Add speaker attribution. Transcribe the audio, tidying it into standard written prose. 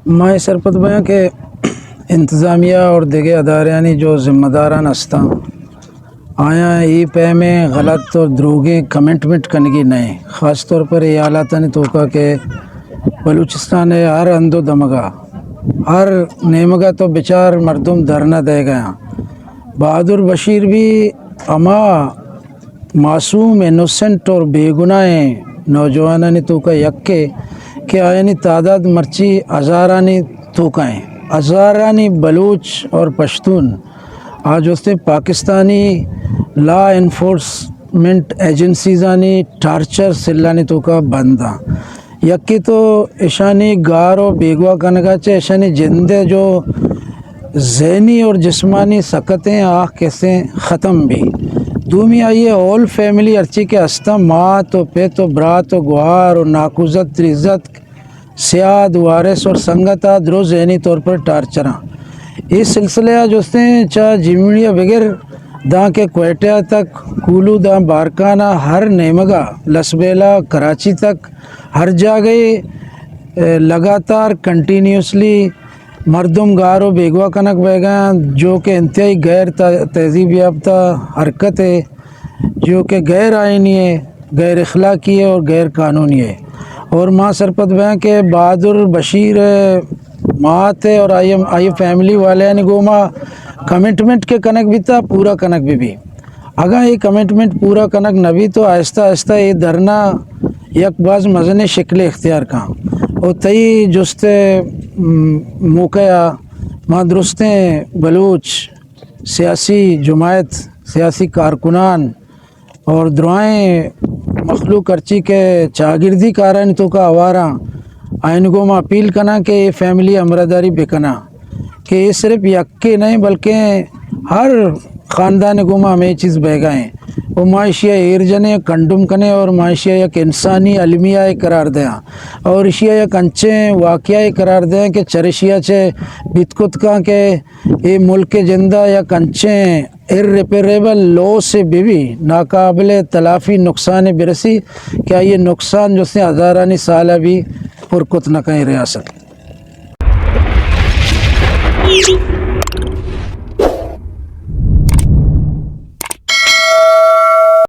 Speaker 1: مائے سرپت بیاں کہ انتظامیہ اور دیگر اداریانی جو ذمہ داران ہستا آیا ای پہ میں غلط اور دروگیں کمنٹمنٹ کنگی نہیں، خاص طور پر یہ حالات نے توکا کہ بلوچستان ہے ہر اندو دمگا ہر نیمگا تو بچار مردم دھرنا دے گیا۔ بہادر بشیر بھی اما معصوم انوسنٹ اور بے گناہ نوجوانانی توکا یکے کہ آئینی تعداد مرچی ہزارانی توکائیں، ہزارانی بلوچ اور پشتون آج ہوتے پاکستانی لا انفورسمنٹ ایجنسیزانی ٹارچر سلانی توکا بندہ یکی تو اشانی گارو بیگوا کنگا چے اشانی جندے جو ذہنی اور جسمانی سکتیں آہ کیسے ختم بھی دومی آئیے اول فیملی ارچی کے ہستا ماں تو پے تو برا تو گوار اور ناکوزت تریزت سیاد وارث اور سنگتا درو ذہنی طور پر ٹارچراں اس سلسلہ جو ہیں چاہ جیمڑیا بغیر داں کے کوئٹہ تک کولو داں بارکانہ ہر نیمگا لسبیلا کراچی تک ہر جگہ لگاتار کنٹینیوسلی مردم گارو بیگوا کنک بیگاں جو کہ انتہائی غیر تہذیب یافتہ حرکت ہے، جو کہ غیر آئینی ہے، غیر اخلاقی ہے اور غیر قانونی ہے۔ اور ماں سرپت بیاں کہ بہادر بشیر ماں تے اور آئی فیملی والے نے گوما کمنٹمنٹ کے کنک بھی تھا پورا کنک بھی اگر یہ کمنٹمنٹ پورا کنک نبی تو آہستہ آہستہ یہ دھرنا یک باز مزن شکل اختیار کاں اور تئی جستے موقع ماں درستیں بلوچ سیاسی جماعت سیاسی کارکنان اور دعائیں مخلوق ارچی کے چاگردی کارن تو کا آوارا آئین کو میں اپیل کنا کہ یہ فیملی امرداری بکنا کہ یہ صرف یکے نہیں بلکہ ہر خاندان کو میں ہمیں چیز بہ گئے وہ معاشیہ ایرجنے کنڈم کنے اور معاشیہ یک انسانی علمیہ قرار دیں اور اشیاء یک انچے واقعہ قرار دیں کہ چرشیہ چے بیتکت کا کہ یہ ملک جندہ یک انچے irreparable لو سے بھی ناقابل تلافی نقصان برسی کیا یہ نقصان جو سے ہزارانی سالہ بھی پرکت نہ کہیں ریاست